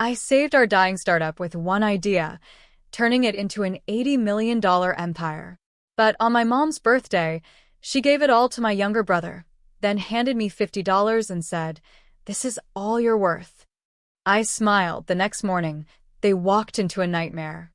I saved our dying startup with one idea, turning it into an $80 million empire. But on my mom's birthday, she gave it all to my younger brother, then handed me $50 and said, "This is all you're worth." I smiled. The next morning, they walked into a nightmare.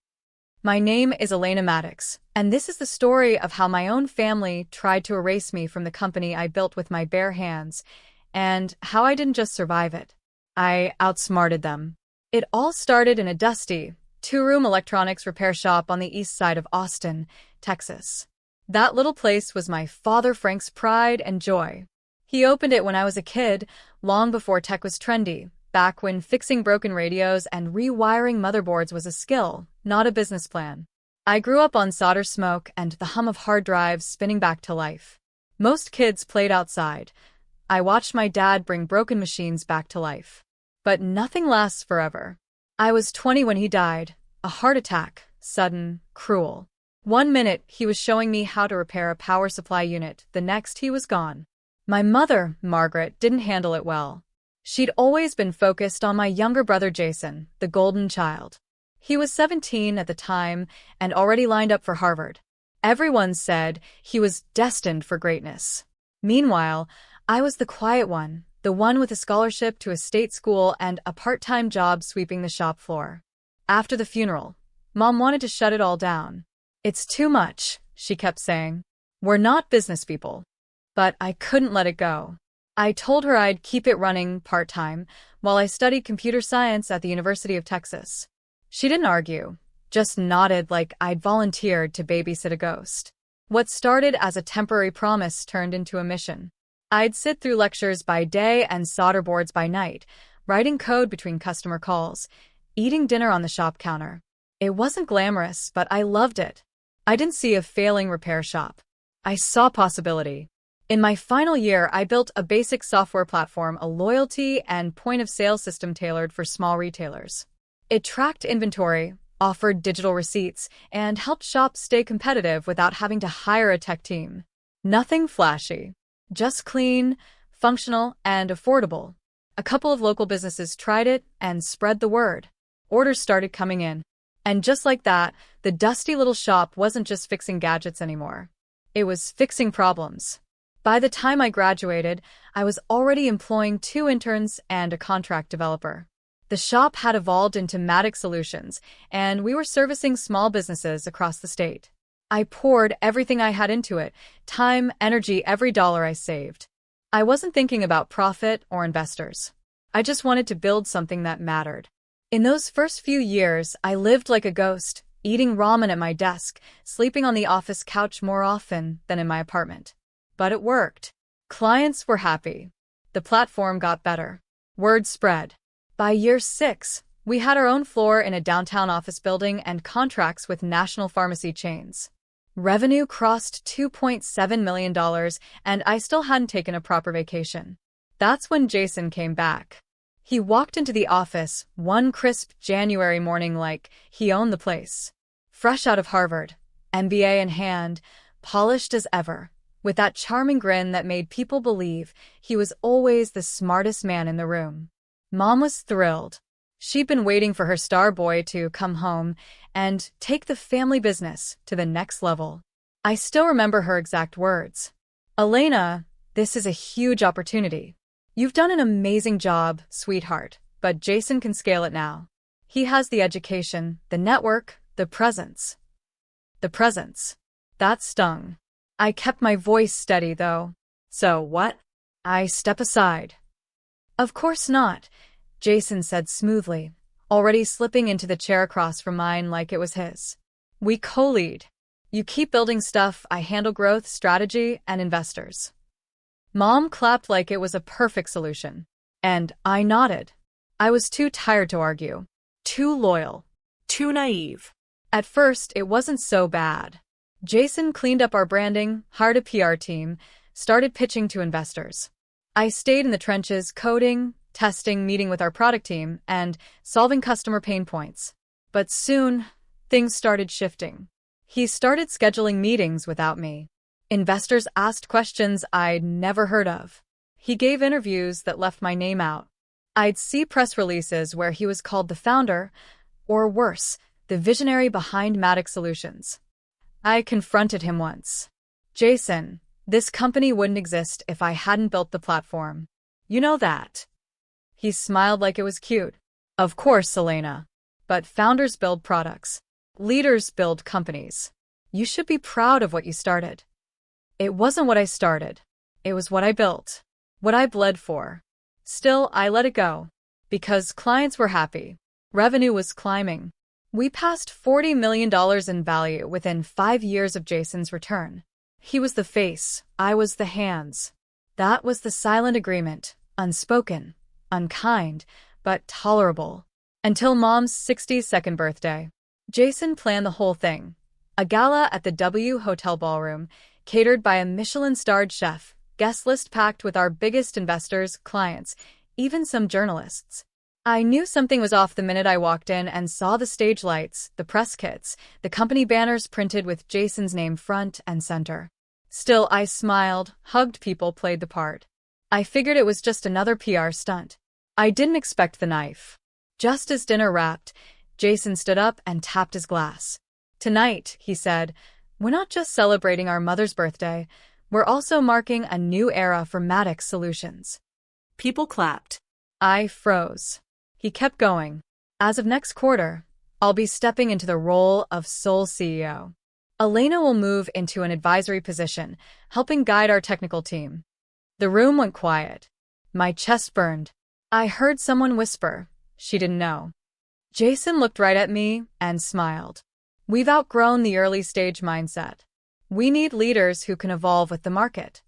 My name is Elena Maddox, and this is the story of how my own family tried to erase me from the company I built with my bare hands, and how I didn't just survive it. I outsmarted them. It all started in a dusty, two-room electronics repair shop on the east side of Austin, Texas. That little place was my father Frank's pride and joy. He opened it when I was a kid, long before tech was trendy, back when fixing broken radios and rewiring motherboards was a skill, not a business plan. I grew up on solder smoke and the hum of hard drives spinning back to life. Most kids played outside. I watched my dad bring broken machines back to life. But nothing lasts forever. I was 20 when he died, a heart attack, sudden, cruel. One minute, he was showing me how to repair a power supply unit, the next he was gone. My mother, Margaret, didn't handle it well. She'd always been focused on my younger brother Jason, the golden child. He was 17 at the time and already lined up for Harvard. Everyone said he was destined for greatness. Meanwhile, I was the quiet one, the one with a scholarship to a state school and a part-time job sweeping the shop floor. After the funeral, Mom wanted to shut it all down. "It's too much," she kept saying. "We're not business people." But I couldn't let it go. I told her I'd keep it running part-time while I studied computer science at the University of Texas. She didn't argue, just nodded like I'd volunteered to babysit a ghost. What started as a temporary promise turned into a mission. I'd sit through lectures by day and solder boards by night, writing code between customer calls, eating dinner on the shop counter. It wasn't glamorous, but I loved it. I didn't see a failing repair shop. I saw possibility. In my final year, I built a basic software platform, a loyalty and point-of-sale system tailored for small retailers. It tracked inventory, offered digital receipts, and helped shops stay competitive without having to hire a tech team. Nothing flashy, just clean, functional, and affordable. A couple of local businesses tried it and spread the word. Orders started coming in. And just like that, the dusty little shop wasn't just fixing gadgets anymore. It was fixing problems. By the time I graduated, I was already employing 2 interns and a contract developer. The shop had evolved into Maddox Solutions, and we were servicing small businesses across the state. I poured everything I had into it, time, energy, every dollar I saved. I wasn't thinking about profit or investors. I just wanted to build something that mattered. In those first few years, I lived like a ghost, eating ramen at my desk, sleeping on the office couch more often than in my apartment. But it worked. Clients were happy. The platform got better. Word spread. By year 6, we had our own floor in a downtown office building and contracts with national pharmacy chains. Revenue crossed $2.7 million, and I still hadn't taken a proper vacation. That's when Jason came back. He walked into the office one crisp January morning like he owned the place. Fresh out of Harvard, MBA in hand, polished as ever, with that charming grin that made people believe he was always the smartest man in the room. Mom was thrilled. She'd been waiting for her star boy to come home and take the family business to the next level. I still remember her exact words. "Elena, this is a huge opportunity. You've done an amazing job, sweetheart, but Jason can scale it now. He has the education, the network, the presence." The presence. That stung. I kept my voice steady, though. "So what?" "I step aside." "Of course not," Jason said smoothly, already slipping into the chair across from mine like it was his. "We co-lead. You keep building stuff, I handle growth, strategy, and investors." Mom clapped like it was a perfect solution. And I nodded. I was too tired to argue. Too loyal. Too naive. At first, it wasn't so bad. Jason cleaned up our branding, hired a PR team, started pitching to investors. I stayed in the trenches, coding, testing, meeting with our product team, and solving customer pain points. But soon, things started shifting. He started scheduling meetings without me. Investors asked questions I'd never heard of. He gave interviews that left my name out. I'd see press releases where he was called the founder, or worse, the visionary behind Matic Solutions. I confronted him once. Jason, this company wouldn't exist if I hadn't built the platform. You know that. He smiled like it was cute. Of course, Selena. But founders build products. Leaders build companies. You should be proud of what you started. It wasn't what I started. It was what I built. What I bled for. Still, I let it go. Because clients were happy. Revenue was climbing. We passed $40 million in value within 5 years of Jason's return. He was the face, I was the hands. That was the silent agreement, unspoken, unkind, but tolerable. Until Mom's 62nd birthday. Jason planned the whole thing. A gala at the W Hotel Ballroom, catered by a Michelin-starred chef, guest list packed with our biggest investors, clients, even some journalists. I knew something was off the minute I walked in and saw the stage lights, the press kits, the company banners printed with Jason's name front and center. Still, I smiled, hugged people, played the part. I figured it was just another PR stunt. I didn't expect the knife. Just as dinner wrapped, Jason stood up and tapped his glass. Tonight, he said, we're not just celebrating our mother's birthday, we're also marking a new era for Matic Solutions. People clapped. I froze. He kept going. As of next quarter, I'll be stepping into the role of sole CEO. Elena will move into an advisory position, helping guide our technical team. The room went quiet. My chest burned. I heard someone whisper. She didn't know. Jason looked right at me and smiled. We've outgrown the early-stage mindset. We need leaders who can evolve with the market.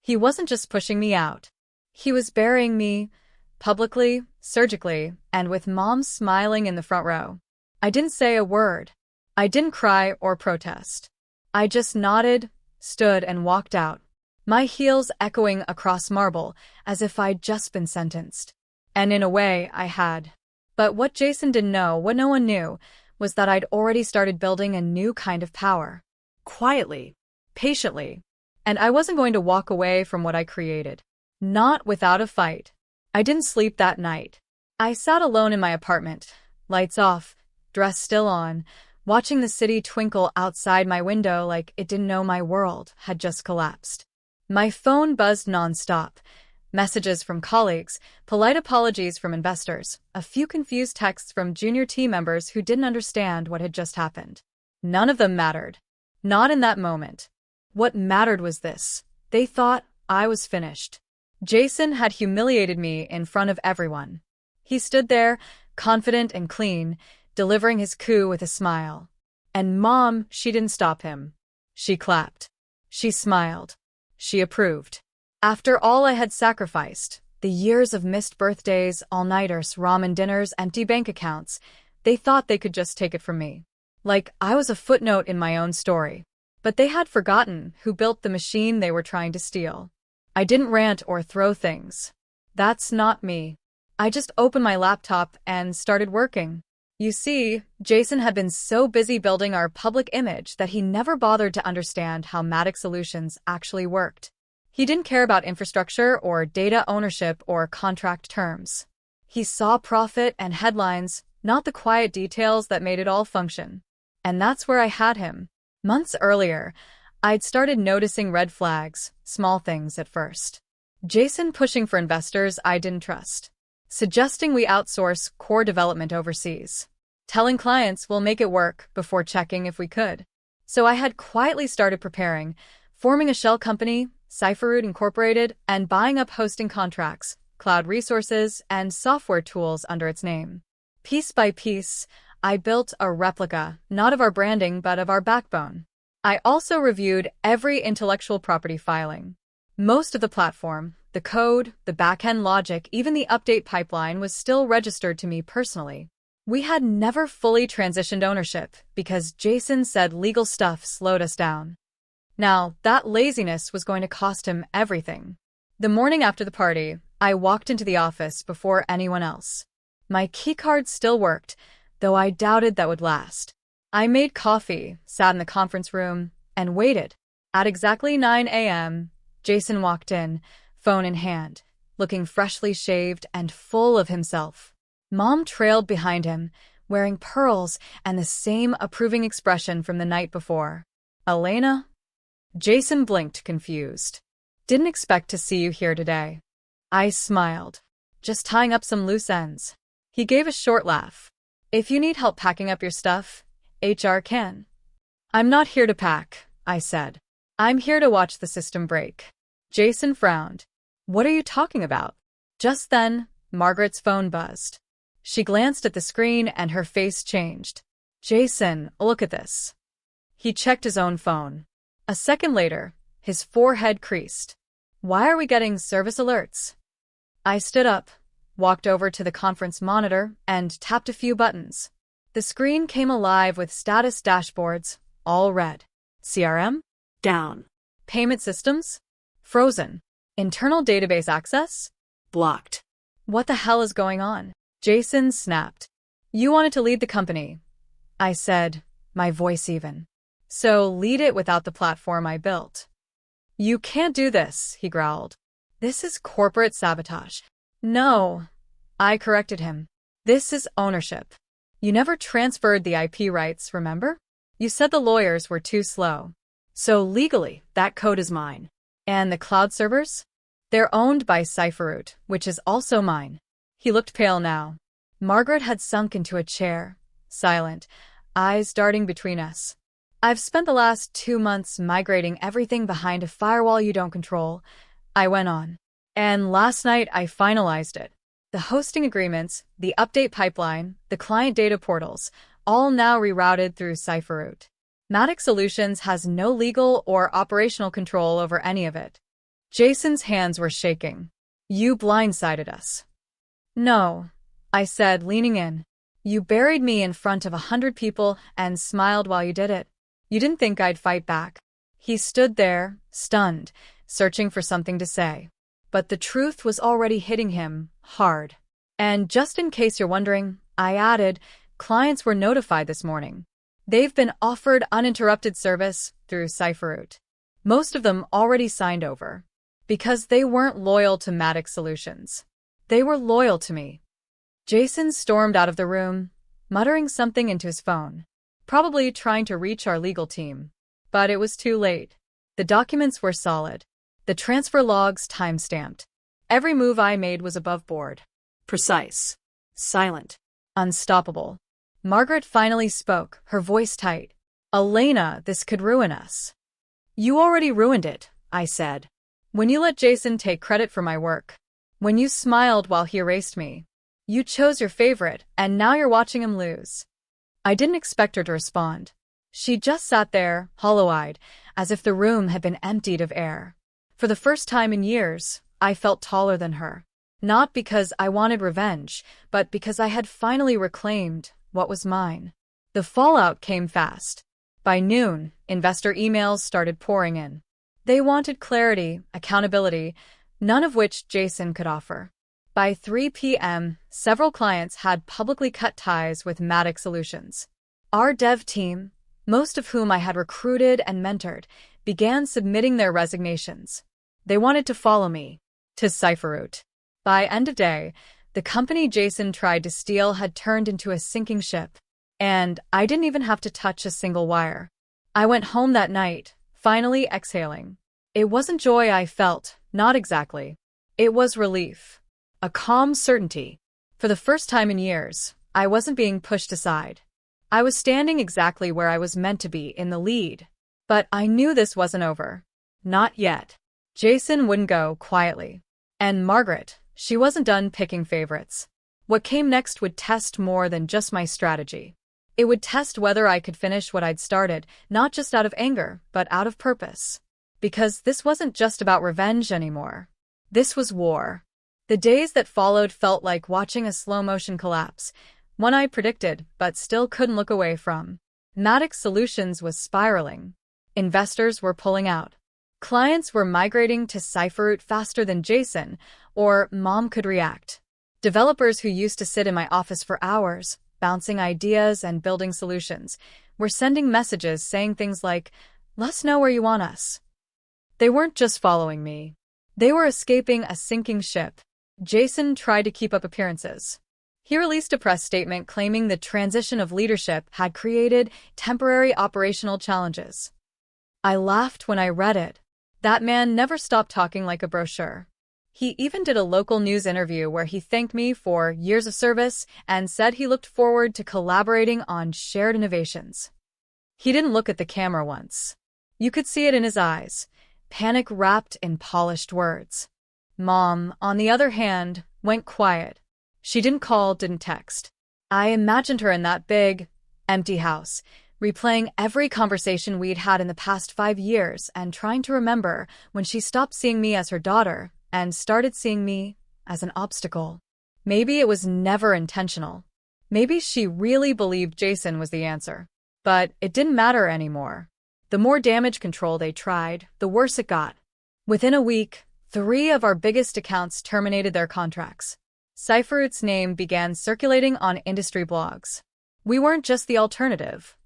He wasn't just pushing me out. He was burying me, publicly, surgically, and with Mom smiling in the front row. I didn't say a word. I didn't cry or protest. I just nodded, stood, and walked out, my heels echoing across marble as if I'd just been sentenced. And in a way, I had. But what Jason didn't know, what no one knew, was that I'd already started building a new kind of power. Quietly, patiently. And I wasn't going to walk away from what I created. Not without a fight. I didn't sleep that night. I sat alone in my apartment, lights off, dress still on, watching the city twinkle outside my window like it didn't know my world had just collapsed. My phone buzzed nonstop. Messages from colleagues, polite apologies from investors, a few confused texts from junior team members who didn't understand what had just happened. None of them mattered. Not in that moment. What mattered was this. They thought I was finished. Jason had humiliated me in front of everyone. He stood there, confident and clean, delivering his coup with a smile. And Mom, she didn't stop him. She clapped. She smiled. She approved. After all I had sacrificed, the years of missed birthdays, all-nighters, ramen dinners, empty bank accounts, they thought they could just take it from me. Like I was a footnote in my own story. But they had forgotten who built the machine they were trying to steal. I didn't rant or throw things. That's not me. I just opened my laptop and started working. You see, Jason had been so busy building our public image that he never bothered to understand how Matic Solutions actually worked. He didn't care about infrastructure or data ownership or contract terms. He saw profit and headlines, not the quiet details that made it all function. And that's where I had him. Months earlier, I'd started noticing red flags, small things at first. Jason pushing for investors I didn't trust. Suggesting we outsource core development overseas. Telling clients we'll make it work before checking if we could. So I had quietly started preparing, forming a shell company, Cypherroot Incorporated, and buying up hosting contracts, cloud resources, and software tools under its name. Piece by piece, I built a replica, not of our branding but of our backbone. I also reviewed every intellectual property filing. Most of the platform, the code, the back-end logic, even the update pipeline was still registered to me personally. We had never fully transitioned ownership because Jason said legal stuff slowed us down. Now, that laziness was going to cost him everything. The morning after the party, I walked into the office before anyone else. My keycard still worked, though I doubted that would last. I made coffee, sat in the conference room, and waited. At exactly 9 a.m., Jason walked in, phone in hand. looking freshly shaved and full of himself. Mom trailed behind him, wearing pearls and the same approving expression from the night before. "Elena?" Jason blinked, confused. "Didn't expect to see you here today." I smiled. "Just tying up some loose ends." He gave a short laugh. "If you need help packing up your stuff, HR can." "I'm not here to pack," I said. "I'm here to watch the system break." Jason frowned. "What are you talking about?" Just then, Margaret's phone buzzed. She glanced at the screen and her face changed. "Jason, look at this." He checked his own phone. A second later, his forehead creased. "Why are we getting service alerts?" I stood up, walked over to the conference monitor, and tapped a few buttons. The screen came alive with status dashboards, all red. CRM? Down. Payment systems? Frozen. Internal database access? Blocked. What the hell is going on? Jason snapped. "You wanted to lead the company," I said, my voice even. "So lead it without the platform I built." "You can't do this," he growled. "This is corporate sabotage." "No," I corrected him. "This is ownership. You never transferred the IP rights, remember? You said the lawyers were too slow. So legally, that code is mine. And the cloud servers? They're owned by Cypherroot, which is also mine." He looked pale now. Margaret had sunk into a chair, silent, eyes darting between us. "I've spent the last 2 months migrating everything behind a firewall you don't control," I went on. "And last night I finalized it. The hosting agreements, the update pipeline, the client data portals, all now rerouted through Cypherroot. Matic Solutions has no legal or operational control over any of it." Jason's hands were shaking. "You blindsided us." "No," I said, leaning in. "You buried me in front of 100 people and smiled while you did it. You didn't think I'd fight back." He stood there, stunned, searching for something to say. But the truth was already hitting him hard. "And just in case you're wondering," I added, "clients were notified this morning. They've been offered uninterrupted service through Cypherroot. Most of them already signed over. Because they weren't loyal to Matic Solutions. They were loyal to me." Jason stormed out of the room, muttering something into his phone, probably trying to reach our legal team. But it was too late. The documents were solid. The transfer logs time-stamped. Every move I made was above board. Precise. Silent. Unstoppable. Margaret finally spoke, her voice tight. "Elena, this could ruin us." "You already ruined it," I said. "When you let Jason take credit for my work. When you smiled while he erased me. You chose your favorite, and now you're watching him lose." I didn't expect her to respond. She just sat there, hollow-eyed, as if the room had been emptied of air. For the first time in years, I felt taller than her. Not because I wanted revenge, but because I had finally reclaimed what was mine. The fallout came fast. By noon, investor emails started pouring in. They wanted clarity, accountability, none of which Jason could offer. By 3 p.m., several clients had publicly cut ties with Matic Solutions. Our dev team, most of whom I had recruited and mentored, began submitting their resignations. They wanted to follow me to Cypherroot. By end of day, the company Jason tried to steal had turned into a sinking ship. And I didn't even have to touch a single wire. I went home that night, finally exhaling. It wasn't joy I felt, not exactly. It was relief. A calm certainty. For the first time in years, I wasn't being pushed aside. I was standing exactly where I was meant to be, in the lead. But I knew this wasn't over. Not yet. Jason wouldn't go quietly. And Margaret, she wasn't done picking favorites. What came next would test more than just my strategy. It would test whether I could finish what I'd started, not just out of anger, but out of purpose. Because this wasn't just about revenge anymore. This was war. The days that followed felt like watching a slow-motion collapse, one I predicted but still couldn't look away from. Matic Solutions was spiraling. Investors were pulling out. Clients were migrating to Cypherroot faster than Jason or Mom could react. Developers who used to sit in my office for hours, bouncing ideas and building solutions, were sending messages saying things like, "Let us know where you want us." They weren't just following me. They were escaping a sinking ship, Jason tried to keep up appearances. He released a press statement claiming the transition of leadership had created temporary operational challenges. I laughed when I read it. That man never stopped talking like a brochure. He even did a local news interview where he thanked me for years of service and said he looked forward to collaborating on shared innovations. He didn't look at the camera once. You could see it in his eyes, panic wrapped in polished words. Mom, on the other hand, went quiet. She didn't call, didn't text. I imagined her in that big, empty house, replaying every conversation we'd had in the past 5 years and trying to remember when she stopped seeing me as her daughter and started seeing me as an obstacle. Maybe it was never intentional. Maybe she really believed Jason was the answer. But it didn't matter anymore. The more damage control they tried, the worse it got. Within a week, 3 of our biggest accounts terminated their contracts. Cypherroot's name began circulating on industry blogs. We weren't just the alternative.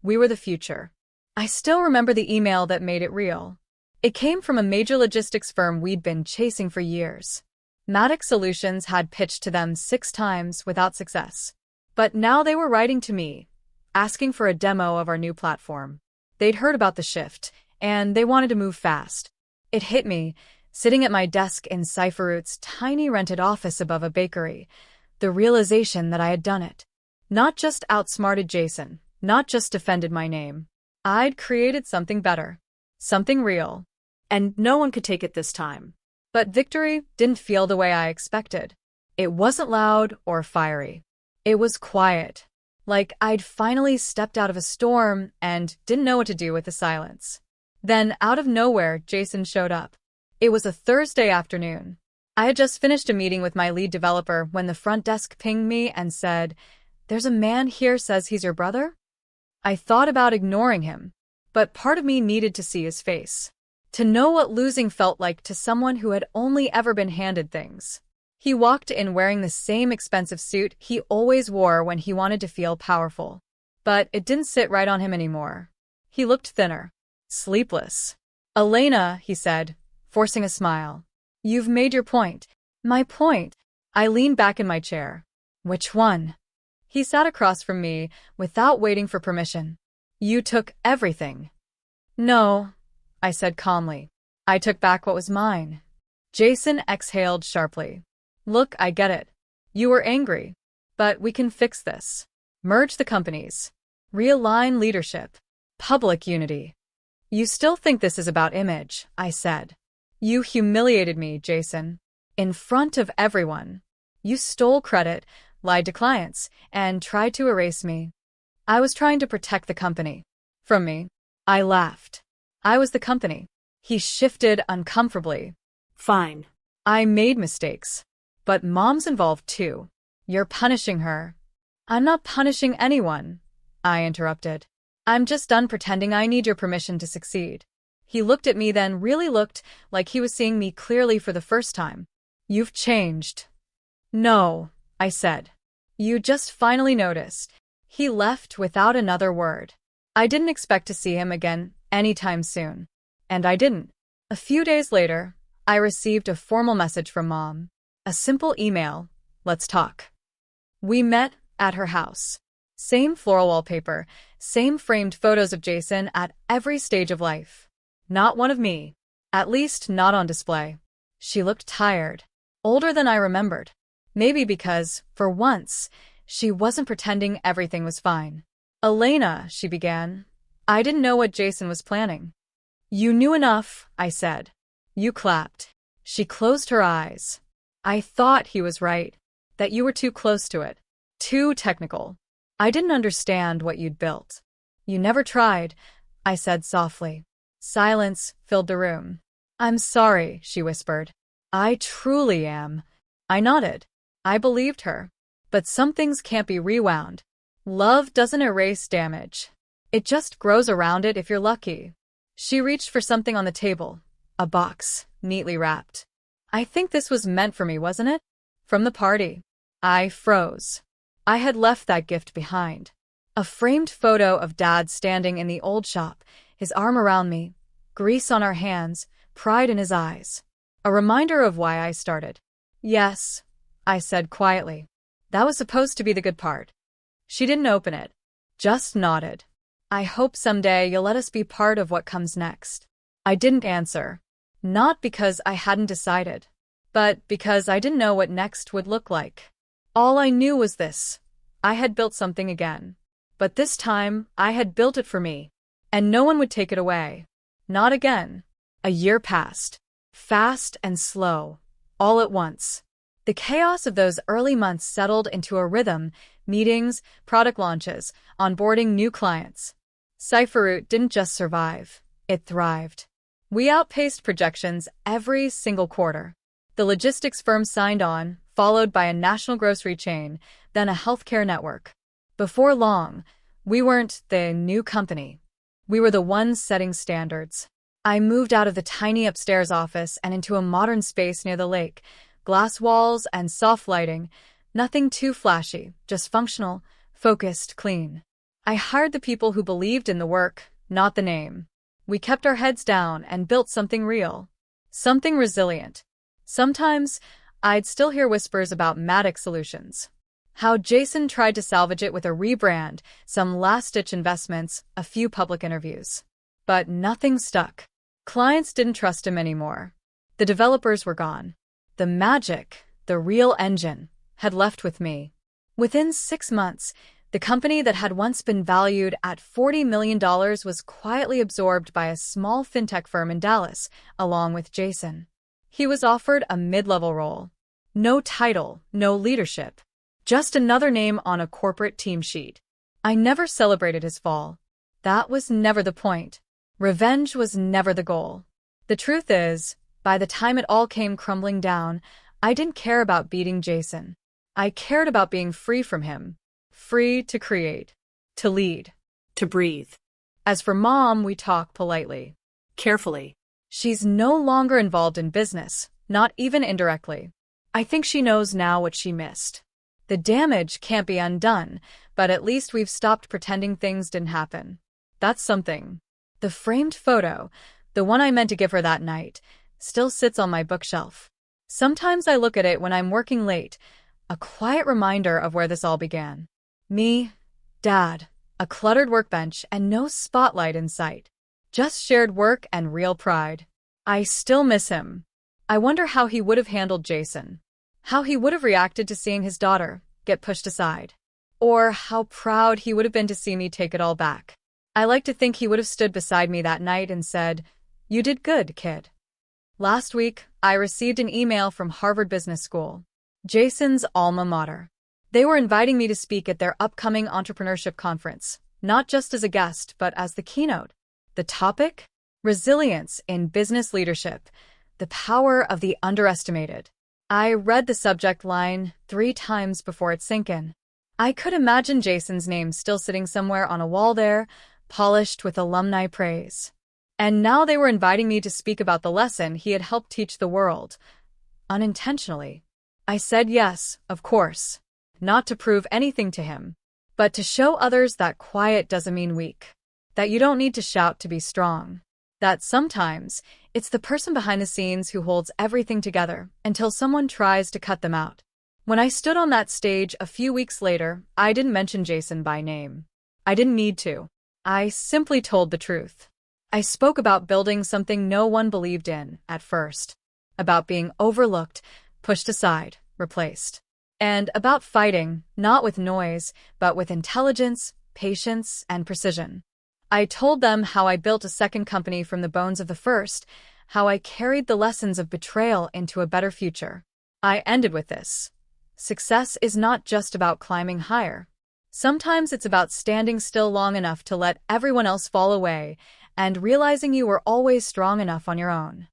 We were the future. I still remember the email that made it real. It came from a major logistics firm we'd been chasing for years. Maddox Solutions had pitched to them 6 times without success. But now they were writing to me, asking for a demo of our new platform. They'd heard about the shift, and they wanted to move fast. It hit me, sitting at my desk in Cypherroot's tiny rented office above a bakery, the realization that I had done it. Not just outsmarted Jason, not just defended my name. I'd created something better, something real. And no one could take it this time. But victory didn't feel the way I expected. It wasn't loud or fiery. It was quiet. Like I'd finally stepped out of a storm and didn't know what to do with the silence. Then, out of nowhere, Jason showed up. It was a Thursday afternoon. I had just finished a meeting with my lead developer when the front desk pinged me and said, "There's a man here says he's your brother?" I thought about ignoring him, but part of me needed to see his face, to know what losing felt like to someone who had only ever been handed things. He walked in wearing the same expensive suit he always wore when he wanted to feel powerful. But it didn't sit right on him anymore. He looked thinner, sleepless. "Elena," he said, forcing a smile. "You've made your point." "My point?" I leaned back in my chair. "Which one?" He sat across from me without waiting for permission. "You took everything." "No," I said calmly. "I took back what was mine." Jason exhaled sharply. "Look, I get it. You were angry. But we can fix this. Merge the companies. Realign leadership. Public unity." "You still think this is about image," I said. "You humiliated me, Jason. In front of everyone. You stole credit, lied to clients, and tried to erase me. I was trying to protect the company. From me." I laughed. "I was the company." He shifted uncomfortably. "Fine. "I made mistakes. But Mom's involved too. You're punishing her." "I'm not punishing anyone," I interrupted. "I'm just done pretending I need your permission to succeed." He looked at me, then really looked like he was seeing me clearly for the first time. "You've changed." "No," I said. "You just finally noticed." He left without another word. I didn't expect to see him again anytime soon. And I didn't. A few days later, I received a formal message from Mom. A simple email, "Let's talk." We met at her house. Same floral wallpaper, same framed photos of Jason at every stage of life. Not one of me. At least not on display. She looked tired. Older than I remembered. Maybe because, for once, she wasn't pretending everything was fine. "Elena," she began. "I didn't know what Jason was planning." "You knew enough," I said. You clapped. She closed her eyes. "I thought he was right. That you were too close to it. Too technical. I didn't understand what you'd built." "You never tried," I said softly. Silence filled the room. "I'm sorry," she whispered. "I truly am." I nodded. I believed her. But some things can't be rewound. Love doesn't erase damage. It just grows around it if you're lucky. She reached for something on the table. A box, neatly wrapped. "I think this was meant for me, wasn't it?" "From the party." I froze. I had left that gift behind. A framed photo of Dad standing in the old shop, his arm around me, grease on our hands, pride in his eyes. A reminder of why I started. Yes, I said quietly. That was supposed to be the good part. She didn't open it, just nodded. I hope someday you'll let us be part of what comes next. I didn't answer. Not because I hadn't decided, but because I didn't know what next would look like. All I knew was this. I had built something again. But this time, I had built it for me. And no one would take it away. Not again. A year passed. Fast and slow. All at once. The chaos of those early months settled into a rhythm: meetings, product launches, onboarding new clients. Cypherroot didn't just survive, it thrived. We outpaced projections every single quarter. The logistics firm signed on, followed by a national grocery chain, then a healthcare network. Before long, we weren't the new company. We were the ones setting standards. I moved out of the tiny upstairs office and into a modern space near the lake. Glass walls and soft lighting, nothing too flashy, just functional, focused, clean. I hired the people who believed in the work, not the name. We kept our heads down and built something real. Something resilient. Sometimes, I'd still hear whispers about Maddox Solutions. How Jason tried to salvage it with a rebrand, some last-ditch investments, a few public interviews. But nothing stuck. Clients didn't trust him anymore. The developers were gone. The magic, the real engine, had left with me. Within 6 months, the company that had once been valued at $40 million was quietly absorbed by a small fintech firm in Dallas, along with Jason. He was offered a mid-level role. No title, no leadership. Just another name on a corporate team sheet. I never celebrated his fall. That was never the point. Revenge was never the goal. The truth is, by the time it all came crumbling down, I didn't care about beating Jason. I cared about being free from him. Free to create. To lead. To breathe. As for Mom, we talk politely. Carefully. She's no longer involved in business, not even indirectly. I think she knows now what she missed. The damage can't be undone, but at least we've stopped pretending things didn't happen. That's something. The framed photo, the one I meant to give her that night, still sits on my bookshelf. Sometimes I look at it when I'm working late, a quiet reminder of where this all began. Me, Dad, a cluttered workbench, and no spotlight in sight. Just shared work and real pride. I still miss him. I wonder how he would have handled Jason. How he would have reacted to seeing his daughter get pushed aside. Or how proud he would have been to see me take it all back. I like to think he would have stood beside me that night and said, "You did good, kid." Last week, I received an email from Harvard Business School, Jason's alma mater. They were inviting me to speak at their upcoming entrepreneurship conference, not just as a guest, but as the keynote. The topic? Resilience in business leadership, the power of the underestimated. I read the subject line 3 times before it sank in. I could imagine Jason's name still sitting somewhere on a wall there, polished with alumni praise. And now they were inviting me to speak about the lesson he had helped teach the world. Unintentionally. I said yes, of course. Not to prove anything to him, but to show others that quiet doesn't mean weak. That you don't need to shout to be strong. That sometimes, it's the person behind the scenes who holds everything together until someone tries to cut them out. When I stood on that stage a few weeks later, I didn't mention Jason by name. I didn't need to. I simply told the truth. I spoke about building something no one believed in at first. About being overlooked, pushed aside, replaced. And about fighting, not with noise, but with intelligence, patience, and precision. I told them how I built a second company from the bones of the first, how I carried the lessons of betrayal into a better future. I ended with this. Success is not just about climbing higher. Sometimes it's about standing still long enough to let everyone else fall away and realizing you were always strong enough on your own.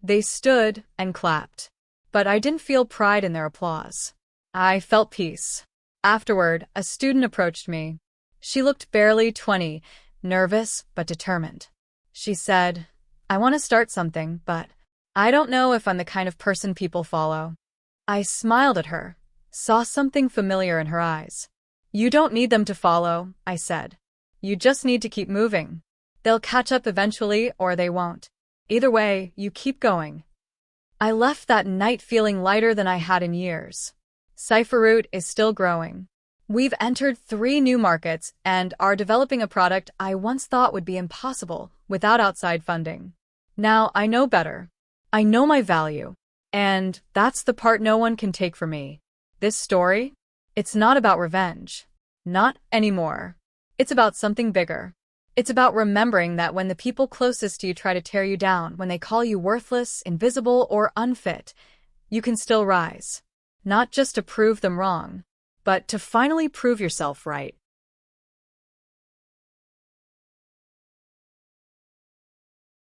They stood and clapped, but I didn't feel pride in their applause. I felt peace. Afterward, a student approached me. She looked barely 20, nervous but determined. She said, "I want to start something, but I don't know if I'm the kind of person people follow." I smiled at her, saw something familiar in her eyes. "You don't need them to follow," I said. "You just need to keep moving. They'll catch up eventually or they won't. Either way, you keep going." I left that night feeling lighter than I had in years. Cypherroot is still growing. We've entered 3 new markets and are developing a product I once thought would be impossible without outside funding. Now I know better. I know my value. And that's the part no one can take from me. This story? It's not about revenge. Not anymore. It's about something bigger. It's about remembering that when the people closest to you try to tear you down, when they call you worthless, invisible, or unfit, you can still rise. Not just to prove them wrong, but to finally prove yourself right.